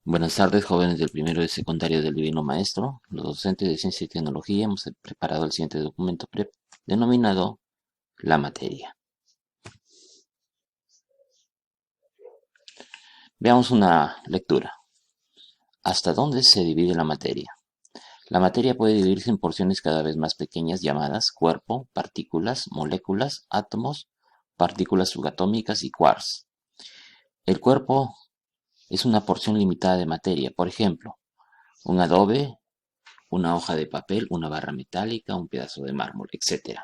Buenas tardes, jóvenes del primero de secundaria del Divino Maestro. Los docentes de Ciencia y Tecnología hemos preparado el siguiente documento PREP denominado La Materia. Veamos una lectura. ¿Hasta dónde se divide la materia? La materia puede dividirse en porciones cada vez más pequeñas llamadas cuerpo, partículas, moléculas, átomos, partículas subatómicas y quarks. El cuerpo es una porción limitada de materia, por ejemplo, un adobe, una hoja de papel, una barra metálica, un pedazo de mármol, etc.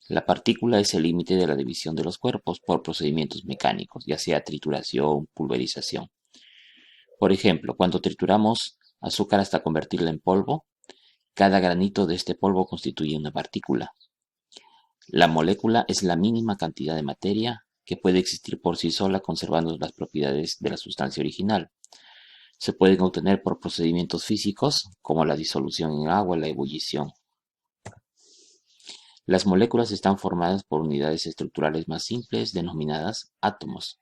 La partícula es el límite de la división de los cuerpos por procedimientos mecánicos, ya sea trituración, pulverización. Por ejemplo, cuando trituramos azúcar hasta convertirla en polvo, cada granito de este polvo constituye una partícula. La molécula es la mínima cantidad de materia que puede existir por sí sola conservando las propiedades de la sustancia original. Se pueden obtener por procedimientos físicos como la disolución en agua y la ebullición. Las moléculas están formadas por unidades estructurales más simples denominadas átomos.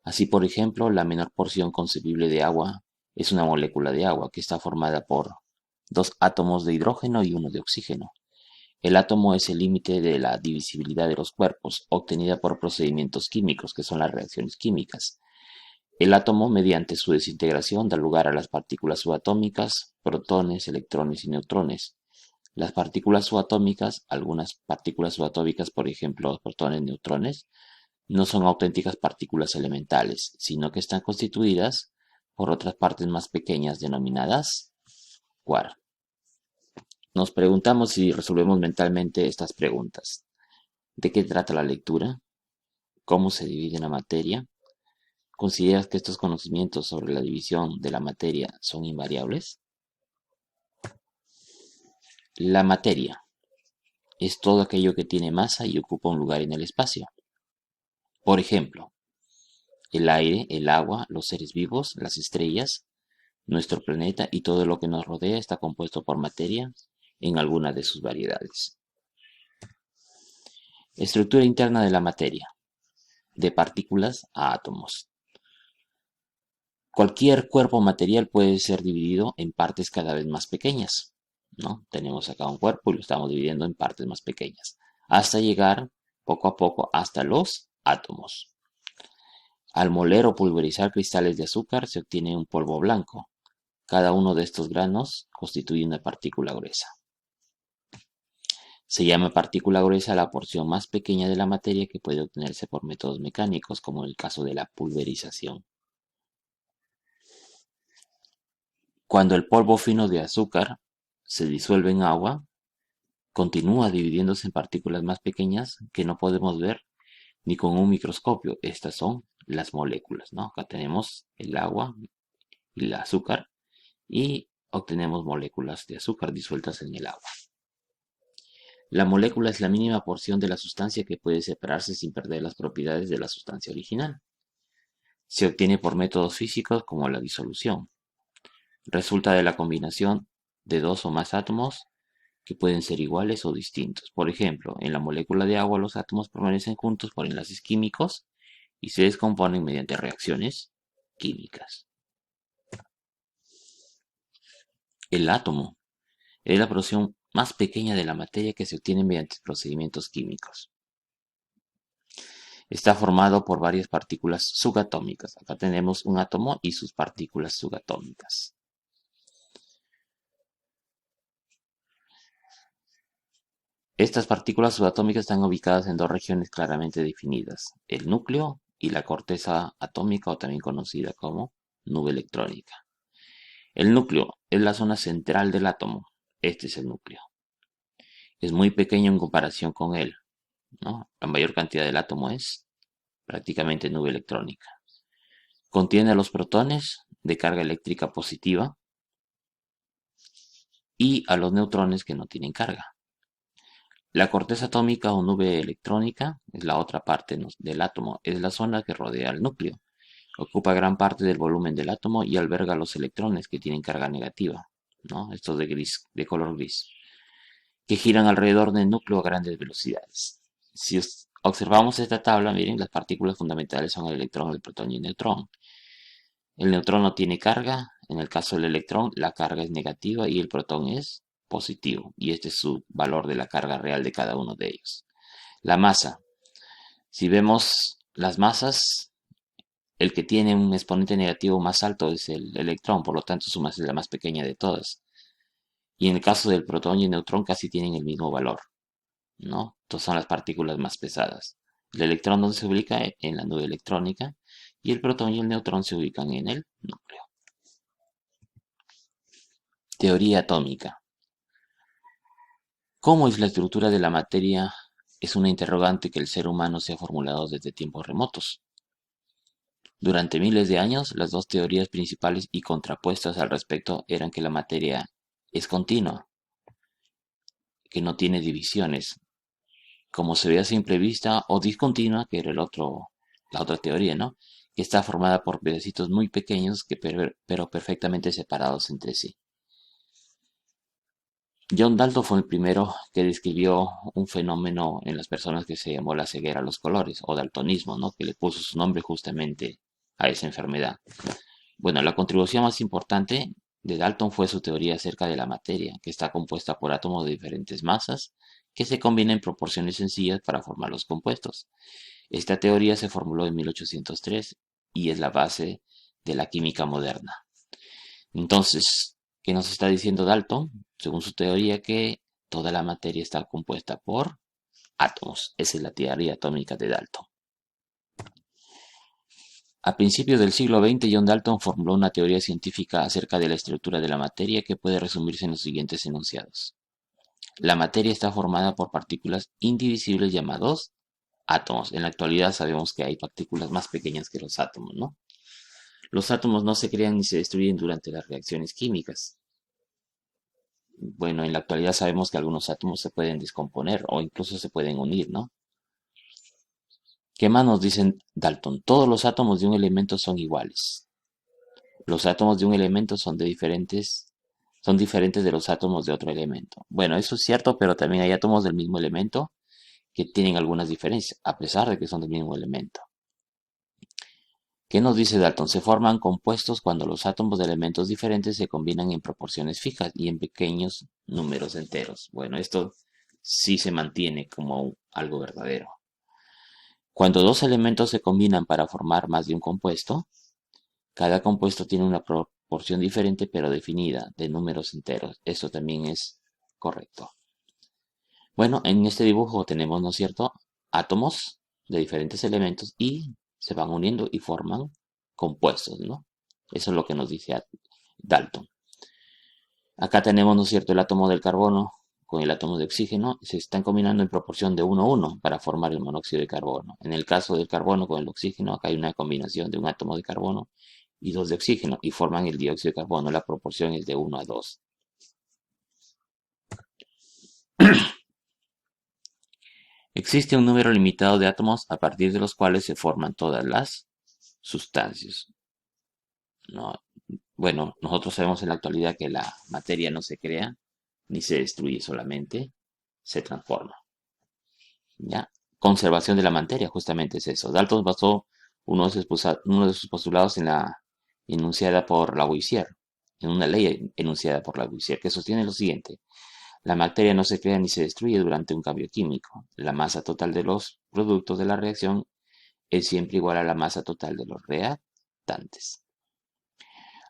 Así, por ejemplo, la menor porción concebible de agua es una molécula de agua que está formada por dos átomos de hidrógeno y uno de oxígeno. El átomo es el límite de la divisibilidad de los cuerpos, obtenida por procedimientos químicos, que son las reacciones químicas. El átomo, mediante su desintegración, da lugar a las partículas subatómicas, protones, electrones y neutrones. Las partículas subatómicas, algunas partículas subatómicas, por ejemplo, protones, neutrones, no son auténticas partículas elementales, sino que están constituidas por otras partes más pequeñas denominadas quark. Nos preguntamos si resolvemos mentalmente estas preguntas. ¿De qué trata la lectura? ¿Cómo se divide la materia? ¿Consideras que estos conocimientos sobre la división de la materia son invariables? La materia es todo aquello que tiene masa y ocupa un lugar en el espacio. Por ejemplo, el aire, el agua, los seres vivos, las estrellas, nuestro planeta y todo lo que nos rodea está compuesto por materia en alguna de sus variedades. Estructura interna de la materia, de partículas a átomos. Cualquier cuerpo material puede ser dividido en partes cada vez más pequeñas, ¿no? Tenemos acá un cuerpo y lo estamos dividiendo en partes más pequeñas, hasta llegar poco a poco hasta los átomos. Al moler o pulverizar cristales de azúcar se obtiene un polvo blanco. Cada uno de estos granos constituye una partícula gruesa. Se llama partícula gruesa la porción más pequeña de la materia que puede obtenerse por métodos mecánicos, como en el caso de la pulverización. Cuando el polvo fino de azúcar se disuelve en agua, continúa dividiéndose en partículas más pequeñas que no podemos ver ni con un microscopio. Estas son las moléculas, ¿no? Acá tenemos el agua y el azúcar y obtenemos moléculas de azúcar disueltas en el agua. La molécula es la mínima porción de la sustancia que puede separarse sin perder las propiedades de la sustancia original. Se obtiene por métodos físicos como la disolución. Resulta de la combinación de dos o más átomos que pueden ser iguales o distintos. Por ejemplo, en la molécula de agua los átomos permanecen juntos por enlaces químicos y se descomponen mediante reacciones químicas. El átomo es la porción más pequeña de la materia que se obtiene mediante procedimientos químicos. Está formado por varias partículas subatómicas. Acá tenemos un átomo y sus partículas subatómicas. Estas partículas subatómicas están ubicadas en dos regiones claramente definidas, el núcleo y la corteza atómica, o también conocida como nube electrónica. El núcleo es la zona central del átomo. Este es el núcleo. Es muy pequeño en comparación con él, ¿no? La mayor cantidad del átomo es prácticamente nube electrónica. Contiene a los protones de carga eléctrica positiva y a los neutrones que no tienen carga. La corteza atómica o nube electrónica es la otra parte del átomo, es la zona que rodea al núcleo. Ocupa gran parte del volumen del átomo y alberga los electrones que tienen carga negativa, ¿no? Estos de color gris, que giran alrededor del núcleo a grandes velocidades. Si observamos esta tabla, miren, las partículas fundamentales son el electrón, el protón y el neutrón. El neutrón no tiene carga. En el caso del electrón, la carga es negativa y el protón es positivo. Y este es su valor de la carga real de cada uno de ellos. La masa. Si vemos las masas, el que tiene un exponente negativo más alto es el electrón, por lo tanto su masa es la más pequeña de todas. Y en el caso del protón y el neutrón casi tienen el mismo valor, ¿no? Entonces son las partículas más pesadas. El electrón donde se ubica en la nube electrónica y el protón y el neutrón se ubican en el núcleo. Teoría atómica. ¿Cómo es la estructura de la materia? Es una interrogante que el ser humano se ha formulado desde tiempos remotos. Durante miles de años, las dos teorías principales y contrapuestas al respecto eran que la materia es continua, que no tiene divisiones, como se ve a simple vista, o discontinua, que era la otra teoría, ¿no? Que está formada por pedacitos muy pequeños, pero perfectamente separados entre sí. John Dalton fue el primero que describió un fenómeno en las personas que se llamó la ceguera a los colores, o daltonismo, ¿no? Que le puso su nombre justamente a esa enfermedad. Bueno, la contribución más importante de Dalton fue su teoría acerca de la materia, que está compuesta por átomos de diferentes masas que se combinan en proporciones sencillas para formar los compuestos. Esta teoría se formuló en 1803 y es la base de la química moderna. Entonces, ¿qué nos está diciendo Dalton? Según su teoría, que toda la materia está compuesta por átomos. Esa es la teoría atómica de Dalton. A principios del siglo XX, John Dalton formuló una teoría científica acerca de la estructura de la materia que puede resumirse en los siguientes enunciados. La materia está formada por partículas indivisibles llamados átomos. En la actualidad sabemos que hay partículas más pequeñas que los átomos, ¿no? Los átomos no se crean ni se destruyen durante las reacciones químicas. Bueno, en la actualidad sabemos que algunos átomos se pueden descomponer o incluso se pueden unir, ¿no? ¿Qué más nos dicen Dalton? Todos los átomos de un elemento son iguales. Los átomos de un elemento son diferentes de los átomos de otro elemento. Bueno, eso es cierto, pero también hay átomos del mismo elemento que tienen algunas diferencias, a pesar de que son del mismo elemento. ¿Qué nos dice Dalton? Se forman compuestos cuando los átomos de elementos diferentes se combinan en proporciones fijas y en pequeños números enteros. Bueno, esto sí se mantiene como algo verdadero. Cuando dos elementos se combinan para formar más de un compuesto, cada compuesto tiene una proporción diferente pero definida de números enteros. Esto también es correcto. Bueno, en este dibujo tenemos, ¿no es cierto?, átomos de diferentes elementos y se van uniendo y forman compuestos, ¿no? Eso es lo que nos dice Dalton. Acá tenemos, ¿no es cierto?, el átomo del carbono con el átomo de oxígeno se están combinando en proporción de 1 a 1 para formar el monóxido de carbono. En el caso del carbono con el oxígeno, acá hay una combinación de un átomo de carbono y dos de oxígeno y forman el dióxido de carbono. La proporción es de 1 a 2. Existe un número limitado de átomos a partir de los cuales se forman todas las sustancias. No, bueno, nosotros sabemos en la actualidad que la materia no se crea ni se destruye, solamente se transforma. ¿Ya? Conservación de la materia, justamente es eso. Dalton basó uno de sus postulados en la enunciada por Lavoisier, en una ley enunciada por Lavoisier, que sostiene lo siguiente. La materia no se crea ni se destruye durante un cambio químico. La masa total de los productos de la reacción es siempre igual a la masa total de los reactantes.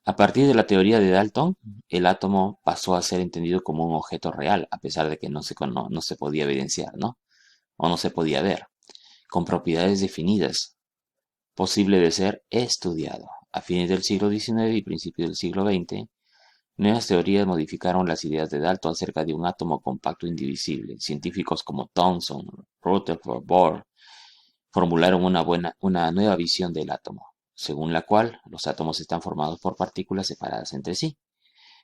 A partir de la teoría de Dalton, el átomo pasó a ser entendido como un objeto real, a pesar de que no se podía evidenciar, ¿no? O no se podía ver, con propiedades definidas, posible de ser estudiado. A fines del siglo XIX y principios del siglo XX, nuevas teorías modificaron las ideas de Dalton acerca de un átomo compacto indivisible. Científicos como Thomson, Rutherford, Bohr formularon una nueva visión del átomo, según la cual los átomos están formados por partículas separadas entre sí,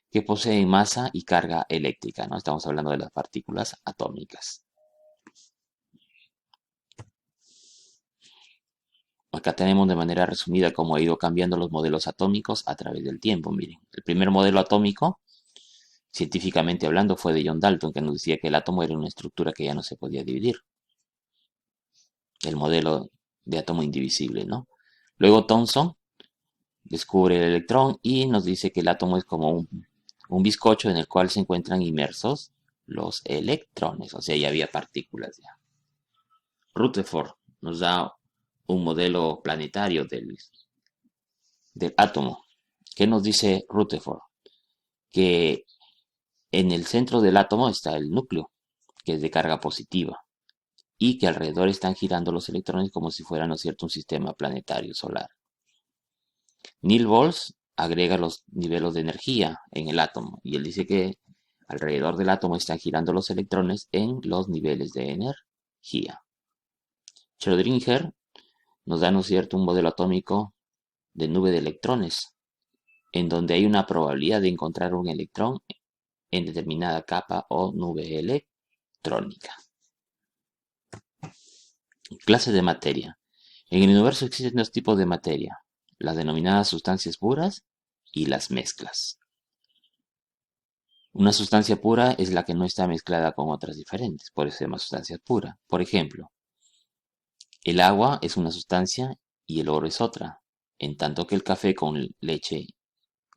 que poseen masa y carga eléctrica, ¿no? Estamos hablando de las partículas atómicas. Acá tenemos de manera resumida cómo ha ido cambiando los modelos atómicos a través del tiempo. Miren, el primer modelo atómico, científicamente hablando, fue de John Dalton, que nos decía que el átomo era una estructura que ya no se podía dividir. El modelo de átomo indivisible, ¿no? Luego Thomson descubre el electrón y nos dice que el átomo es como un bizcocho en el cual se encuentran inmersos los electrones, o sea, ya había partículas ya. Rutherford nos da un modelo planetario del átomo. ¿Qué nos dice Rutherford? Que en el centro del átomo está el núcleo, que es de carga positiva, y que alrededor están girando los electrones como si fueran, ¿no es cierto?, un sistema planetario solar. Neil Bohr agrega los niveles de energía en el átomo, y él dice que alrededor del átomo están girando los electrones en los niveles de energía. Schrödinger nos da, ¿no es cierto?, un modelo atómico de nube de electrones, en donde hay una probabilidad de encontrar un electrón en determinada capa o nube electrónica. Clase de materia. En el universo existen dos tipos de materia, las denominadas sustancias puras y las mezclas. Una sustancia pura es la que no está mezclada con otras diferentes, por eso se llama sustancia pura. Por ejemplo, el agua es una sustancia y el oro es otra, en tanto que el café con leche,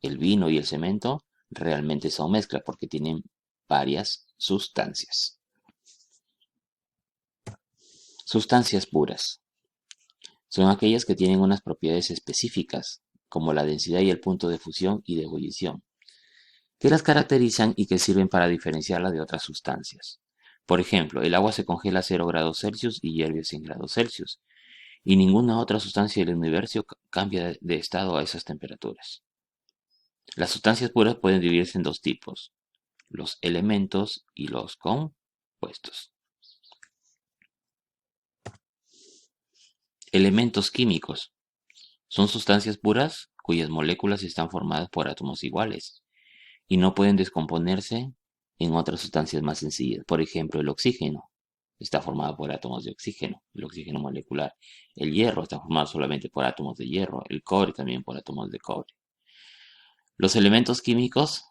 el vino y el cemento realmente son mezclas porque tienen varias sustancias. Sustancias puras son aquellas que tienen unas propiedades específicas, como la densidad y el punto de fusión y de ebullición, que las caracterizan y que sirven para diferenciarla de otras sustancias. Por ejemplo, el agua se congela a 0 grados Celsius y hierve a 100 grados Celsius, y ninguna otra sustancia del universo cambia de estado a esas temperaturas. Las sustancias puras pueden dividirse en dos tipos, los elementos y los compuestos. Elementos químicos son sustancias puras cuyas moléculas están formadas por átomos iguales y no pueden descomponerse en otras sustancias más sencillas. Por ejemplo, el oxígeno está formado por átomos de oxígeno, el oxígeno molecular. El hierro está formado solamente por átomos de hierro, el cobre también por átomos de cobre. Los elementos químicos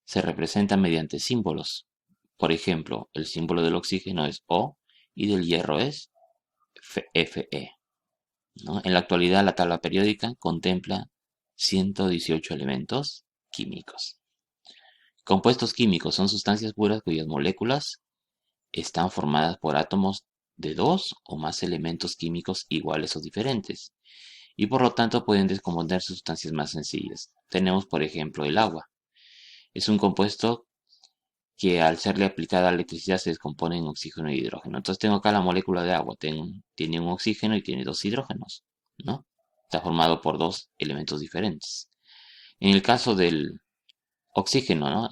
se representan mediante símbolos. Por ejemplo, el símbolo del oxígeno es O y del hierro es Fe, ¿no? En la actualidad, la tabla periódica contempla 118 elementos químicos. Compuestos químicos son sustancias puras cuyas moléculas están formadas por átomos de dos o más elementos químicos iguales o diferentes, y por lo tanto pueden descomponerse sustancias más sencillas. Tenemos, por ejemplo, el agua. Es un compuesto que al serle aplicada la electricidad se descompone en oxígeno y hidrógeno. Entonces tengo acá la molécula de agua, tiene un oxígeno y tiene dos hidrógenos, ¿no? Está formado por dos elementos diferentes. En el caso del oxígeno, ¿no?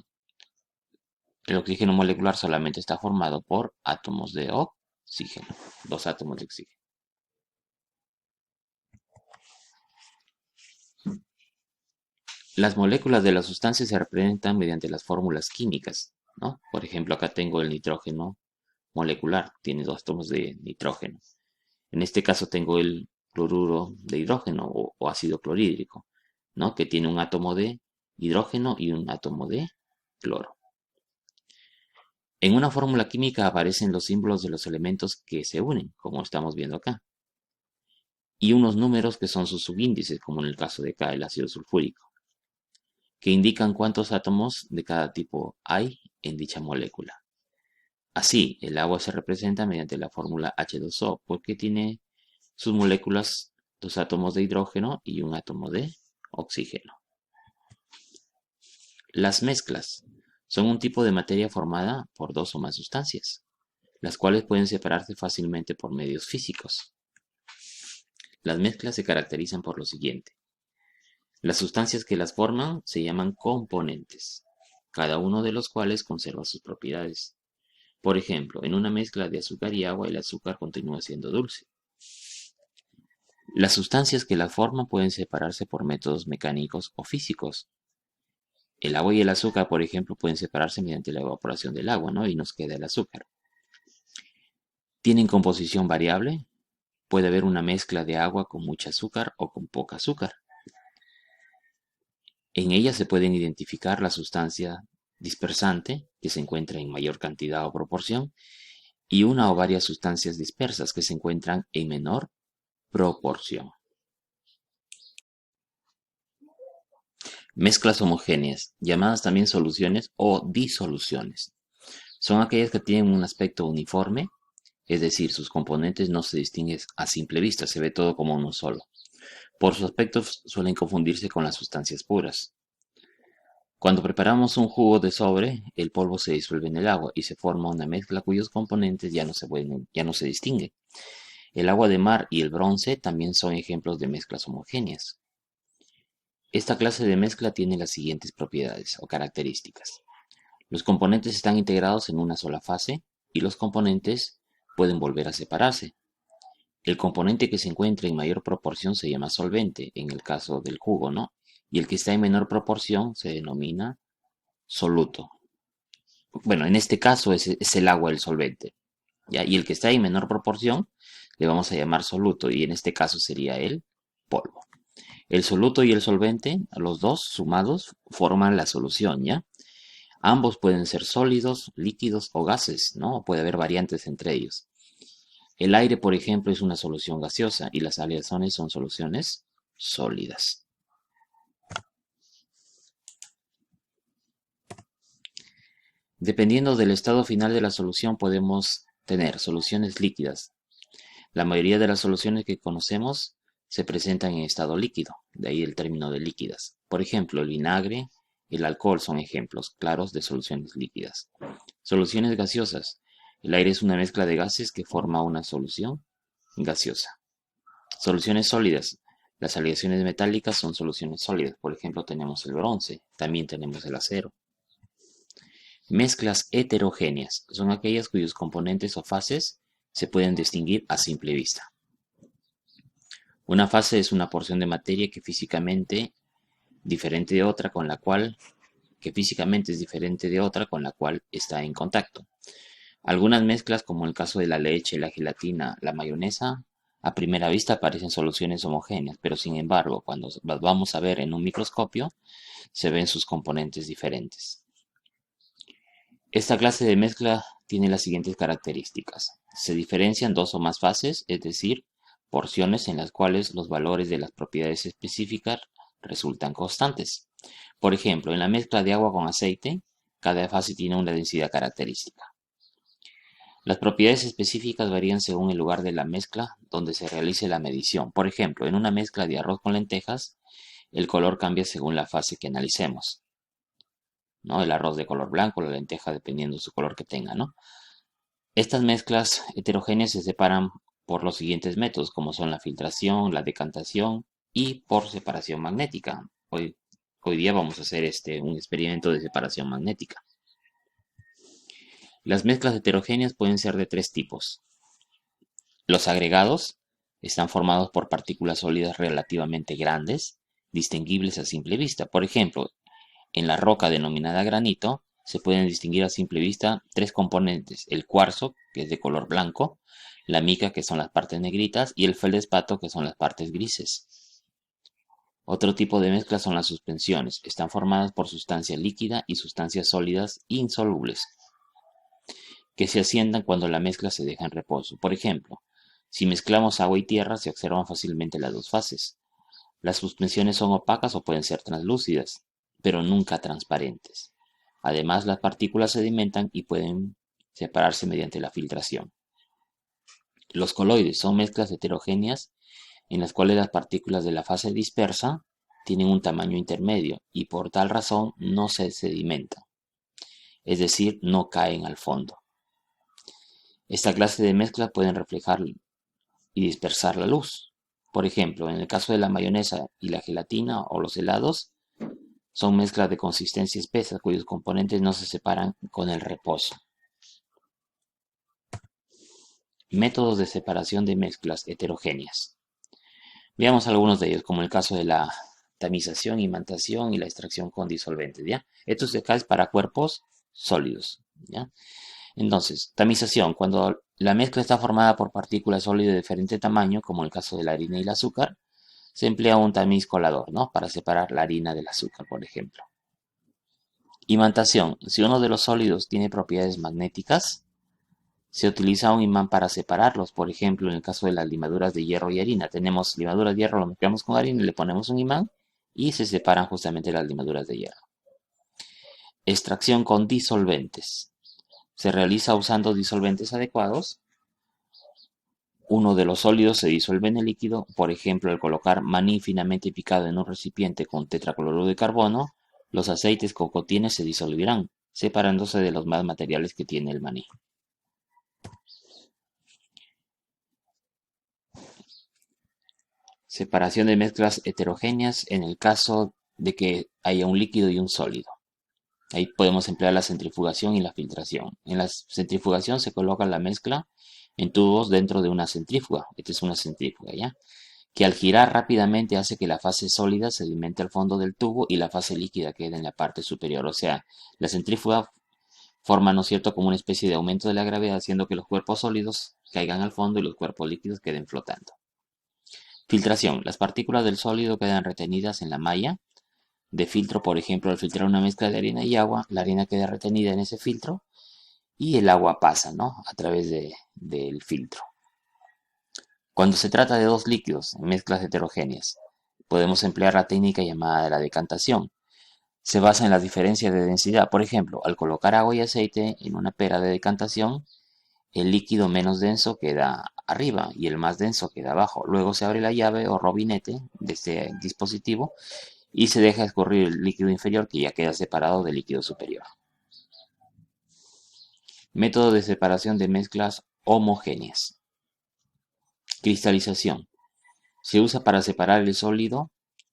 El oxígeno molecular solamente está formado por átomos de oxígeno, dos átomos de oxígeno. Las moléculas de las sustancias se representan mediante las fórmulas químicas, ¿no? Por ejemplo, acá tengo el nitrógeno molecular, tiene dos átomos de nitrógeno. En este caso tengo el cloruro de hidrógeno o ácido clorhídrico, ¿no? Que tiene un átomo de hidrógeno y un átomo de cloro. En una fórmula química aparecen los símbolos de los elementos que se unen, como estamos viendo acá, y unos números que son sus subíndices, como en el caso de acá el ácido sulfúrico, que indican cuántos átomos de cada tipo hay en dicha molécula. Así, el agua se representa mediante la fórmula H2O, porque tiene sus moléculas dos átomos de hidrógeno y un átomo de oxígeno. Las mezclas son un tipo de materia formada por dos o más sustancias, las cuales pueden separarse fácilmente por medios físicos. Las mezclas se caracterizan por lo siguiente. Las sustancias que las forman se llaman componentes, cada uno de los cuales conserva sus propiedades. Por ejemplo, en una mezcla de azúcar y agua, el azúcar continúa siendo dulce. Las sustancias que las forman pueden separarse por métodos mecánicos o físicos. El agua y el azúcar, por ejemplo, pueden separarse mediante la evaporación del agua, ¿no? Y nos queda el azúcar. Tienen composición variable. Puede haber una mezcla de agua con mucha azúcar o con poca azúcar. En ella se pueden identificar la sustancia dispersante, que se encuentra en mayor cantidad o proporción, y una o varias sustancias dispersas que se encuentran en menor proporción. Mezclas homogéneas, llamadas también soluciones o disoluciones. Son aquellas que tienen un aspecto uniforme, es decir, sus componentes no se distinguen a simple vista, se ve todo como uno solo. Por sus aspectos suelen confundirse con las sustancias puras. Cuando preparamos un jugo de sobre, el polvo se disuelve en el agua y se forma una mezcla cuyos componentes ya no se distinguen. El agua de mar y el bronce también son ejemplos de mezclas homogéneas. Esta clase de mezcla tiene las siguientes propiedades o características. Los componentes están integrados en una sola fase y los componentes pueden volver a separarse. El componente que se encuentra en mayor proporción se llama solvente, en el caso del jugo, ¿no? Y el que está en menor proporción se denomina soluto. Bueno, en este caso es el agua el solvente, ¿ya? Y el que está en menor proporción le vamos a llamar soluto y en este caso sería el polvo. El soluto y el solvente, los dos sumados, forman la solución, ¿ya? Ambos pueden ser sólidos, líquidos o gases, ¿no? Puede haber variantes entre ellos. El aire, por ejemplo, es una solución gaseosa y las aleaciones son soluciones sólidas. Dependiendo del estado final de la solución, podemos tener soluciones líquidas. La mayoría de las soluciones que conocemos se presentan en estado líquido, de ahí el término de líquidas. Por ejemplo, el vinagre, el alcohol son ejemplos claros de soluciones líquidas. Soluciones gaseosas. El aire es una mezcla de gases que forma una solución gaseosa. Soluciones sólidas. Las aleaciones metálicas son soluciones sólidas. Por ejemplo, tenemos el bronce, también tenemos el acero. Mezclas heterogéneas. Son aquellas cuyos componentes o fases se pueden distinguir a simple vista. Una fase es una porción de materia que físicamente diferente de otra con la cual que físicamente es diferente de otra con la cual está en contacto. Algunas mezclas, como el caso de la leche, la gelatina, la mayonesa, a primera vista parecen soluciones homogéneas, pero sin embargo, cuando las vamos a ver en un microscopio, se ven sus componentes diferentes. Esta clase de mezcla tiene las siguientes características. Se diferencian dos o más fases, es decir, porciones en las cuales los valores de las propiedades específicas resultan constantes. Por ejemplo, en la mezcla de agua con aceite, cada fase tiene una densidad característica. Las propiedades específicas varían según el lugar de la mezcla donde se realice la medición. Por ejemplo, en una mezcla de arroz con lentejas, el color cambia según la fase que analicemos, ¿no? El arroz de color blanco, la lenteja dependiendo de su color que tenga, ¿no? Estas mezclas heterogéneas se separan por los siguientes métodos, como son la filtración, la decantación y por separación magnética. Hoy día vamos a hacer un experimento de separación magnética. Las mezclas heterogéneas pueden ser de tres tipos. Los agregados están formados por partículas sólidas relativamente grandes, distinguibles a simple vista. Por ejemplo, en la roca denominada granito se pueden distinguir a simple vista tres componentes: el cuarzo, que es de color blanco, la mica, que son las partes negritas, y el feldespato, que son las partes grises. Otro tipo de mezcla son las suspensiones. Están formadas por sustancia líquida y sustancias sólidas insolubles, que se asientan cuando la mezcla se deja en reposo. Por ejemplo, si mezclamos agua y tierra, se observan fácilmente las dos fases. Las suspensiones son opacas o pueden ser translúcidas, pero nunca transparentes. Además, las partículas sedimentan y pueden separarse mediante la filtración. Los coloides son mezclas heterogéneas en las cuales las partículas de la fase dispersa tienen un tamaño intermedio y por tal razón no se sedimentan, es decir, no caen al fondo. Esta clase de mezclas pueden reflejar y dispersar la luz. Por ejemplo, en el caso de la mayonesa y la gelatina o los helados, son mezclas de consistencia espesa cuyos componentes no se separan con el reposo. Métodos de separación de mezclas heterogéneas. Veamos algunos de ellos, como el caso de la tamización, imantación y la extracción con disolventes, ¿ya? Esto se cae para cuerpos sólidos, ¿ya? Entonces, tamización, cuando la mezcla está formada por partículas sólidas de diferente tamaño, como el caso de la harina y el azúcar, se emplea un tamiz colador, ¿no? Para separar la harina del azúcar, por ejemplo. Imantación, si uno de los sólidos tiene propiedades magnéticas, se utiliza un imán para separarlos. Por ejemplo, en el caso de las limaduras de hierro y harina, tenemos limaduras de hierro, lo mezclamos con harina y le ponemos un imán y se separan justamente las limaduras de hierro. Extracción con disolventes. Se realiza usando disolventes adecuados. Uno de los sólidos se disuelve en el líquido, por ejemplo, al colocar maní finamente picado en un recipiente con tetracloruro de carbono, los aceites que contiene se disolverán, separándose de los más materiales que tiene el maní. Separación de mezclas heterogéneas en el caso de que haya un líquido y un sólido. Ahí podemos emplear la centrifugación y la filtración. En la centrifugación se coloca la mezcla en tubos dentro de una centrífuga. Esta es una centrífuga, ¿ya? Que al girar rápidamente hace que la fase sólida se alimente al fondo del tubo y la fase líquida quede en la parte superior. O sea, la centrífuga forma, ¿no es cierto?, como una especie de aumento de la gravedad, haciendo que los cuerpos sólidos caigan al fondo y los cuerpos líquidos queden flotando. Filtración. Las partículas del sólido quedan retenidas en la malla de filtro. Por ejemplo, al filtrar una mezcla de harina y agua, la harina queda retenida en ese filtro y el agua pasa, ¿no?, a través del filtro. Cuando se trata de dos líquidos en mezclas heterogéneas, podemos emplear la técnica llamada de la decantación. Se basa en la diferencia de densidad. Por ejemplo, al colocar agua y aceite en una pera de decantación, el líquido menos denso queda arriba y el más denso queda abajo. Luego se abre la llave o robinete de este dispositivo y se deja escurrir el líquido inferior, que ya queda separado del líquido superior. Método de separación de mezclas homogéneas. Cristalización. Se usa para separar el sólido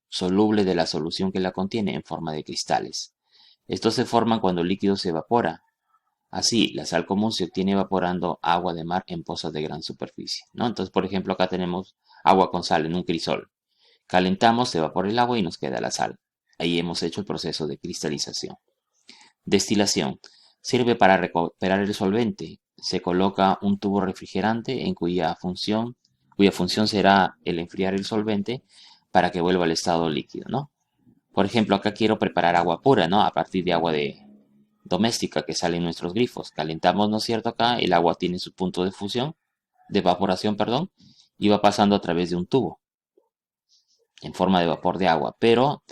soluble de la solución que la contiene en forma de cristales. Estos se forman cuando el líquido se evapora. Así, la sal común se obtiene evaporando agua de mar en pozas de gran superficie, ¿no? Entonces, por ejemplo, acá tenemos agua con sal en un crisol. Calentamos, se evapora el agua y nos queda la sal. Ahí hemos hecho el proceso de cristalización. Destilación. Sirve para recuperar el solvente. Se coloca un tubo refrigerante en cuya función será el enfriar el solvente para que vuelva al estado líquido, ¿no? Por ejemplo, acá quiero preparar agua pura, ¿no? A partir de agua doméstica que sale en nuestros grifos. Calentamos, ¿no es cierto? Acá el agua tiene su punto de fusión, de evaporación, perdón, y va pasando a través de un tubo en forma de vapor de agua, pero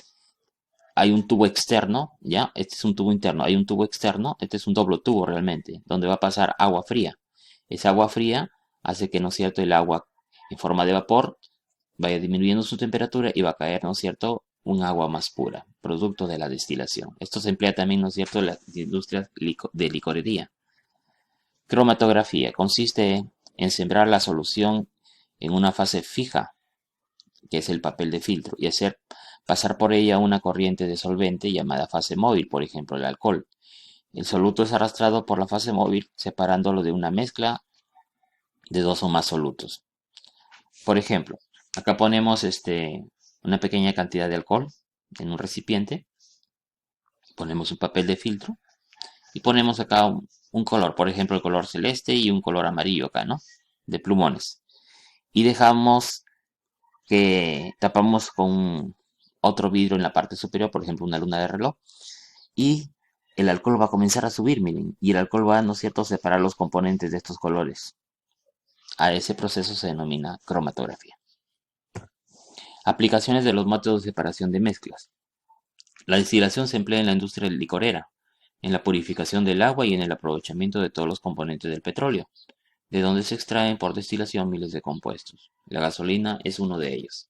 hay un tubo externo, ¿ya? Este es un tubo interno, hay un tubo externo, este es un doble tubo realmente, donde va a pasar agua fría. Esa agua fría hace que, ¿no es cierto?, el agua en forma de vapor vaya disminuyendo su temperatura y va a caer, ¿no es cierto?, un agua más pura, producto de la destilación. Esto se emplea también, ¿no es cierto?, en las industrias de licorería. Cromatografía consiste en sembrar la solución en una fase fija, que es el papel de filtro, y hacer pasar por ella una corriente de solvente llamada fase móvil, por ejemplo el alcohol. El soluto es arrastrado por la fase móvil, separándolo de una mezcla de dos o más solutos. Por ejemplo, acá ponemos una pequeña cantidad de alcohol en un recipiente, ponemos un papel de filtro y ponemos acá un color, por ejemplo el color celeste y un color amarillo acá, ¿no?, de plumones. Y dejamos que tapamos con otro vidrio en la parte superior, por ejemplo una luna de reloj, y el alcohol va a comenzar a subir, miren, y el alcohol va, ¿no es cierto?, a separar los componentes de estos colores. A ese proceso se denomina cromatografía. Aplicaciones de los métodos de separación de mezclas. La destilación se emplea en la industria licorera, en la purificación del agua y en el aprovechamiento de todos los componentes del petróleo, de donde se extraen por destilación miles de compuestos. La gasolina es uno de ellos.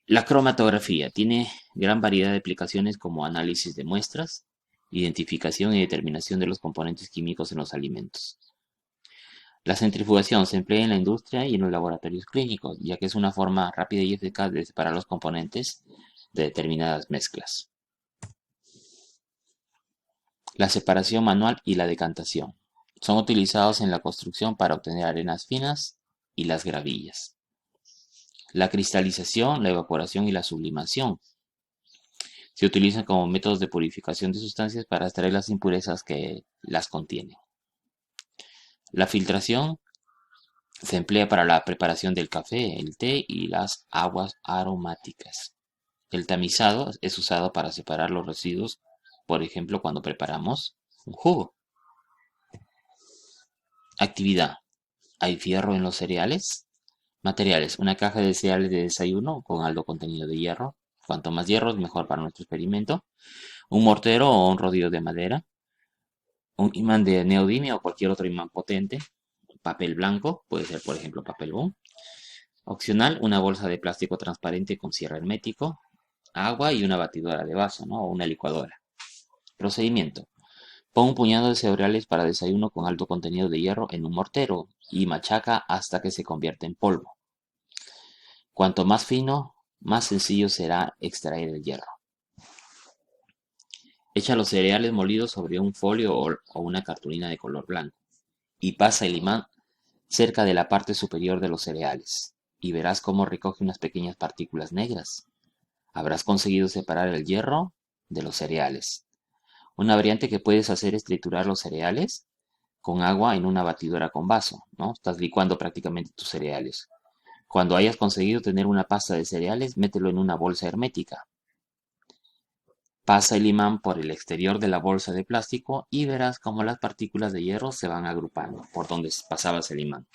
La cromatografía tiene gran variedad de aplicaciones como análisis de muestras, identificación y determinación de los componentes químicos en los alimentos. La centrifugación se emplea en la industria y en los laboratorios clínicos, ya que es una forma rápida y eficaz de separar los componentes de determinadas mezclas. La separación manual y la decantación son utilizados en la construcción para obtener arenas finas y las gravillas. La cristalización, la evaporación y la sublimación se utilizan como métodos de purificación de sustancias para extraer las impurezas que las contienen. La filtración se emplea para la preparación del café, el té y las aguas aromáticas. El tamizado es usado para separar los residuos, por ejemplo, cuando preparamos un jugo. Actividad. ¿Hay fierro en los cereales? Materiales. Una caja de cereales de desayuno con alto contenido de hierro. Cuanto más hierro, mejor para nuestro experimento. Un mortero o un rodillo de madera. Un imán de neodimio o cualquier otro imán potente. Papel blanco, puede ser por ejemplo papel bond. Opcional, una bolsa de plástico transparente con cierre hermético. Agua y una batidora de vaso, ¿no? O una licuadora. Procedimiento. Pon un puñado de cereales para desayuno con alto contenido de hierro en un mortero y machaca hasta que se convierta en polvo. Cuanto más fino, más sencillo será extraer el hierro. Echa los cereales molidos sobre un folio o una cartulina de color blanco y pasa el imán cerca de la parte superior de los cereales y verás cómo recoge unas pequeñas partículas negras. Habrás conseguido separar el hierro de los cereales. Una variante que puedes hacer es triturar los cereales con agua en una batidora con vaso, ¿no? Estás licuando prácticamente tus cereales. Cuando hayas conseguido tener una pasta de cereales, mételo en una bolsa hermética. Pasa el imán por el exterior de la bolsa de plástico y verás cómo las partículas de hierro se van agrupando por donde pasabas el imán.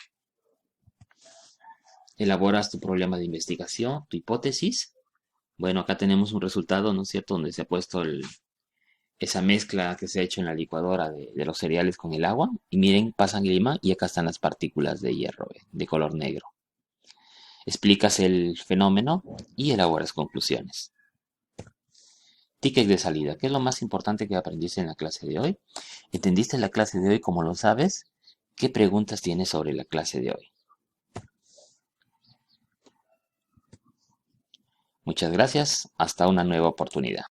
Elaboras tu problema de investigación, tu hipótesis. Bueno, acá tenemos un resultado, ¿no es cierto?, donde se ha puesto esa mezcla que se ha hecho en la licuadora de los cereales con el agua. Y miren, pasan el imán y acá están las partículas de hierro, de color negro. Explicas el fenómeno y elaboras conclusiones. Ticket de salida. ¿Qué es lo más importante que aprendiste en la clase de hoy? ¿Entendiste la clase de hoy como lo sabes? ¿Qué preguntas tienes sobre la clase de hoy? Muchas gracias. Hasta una nueva oportunidad.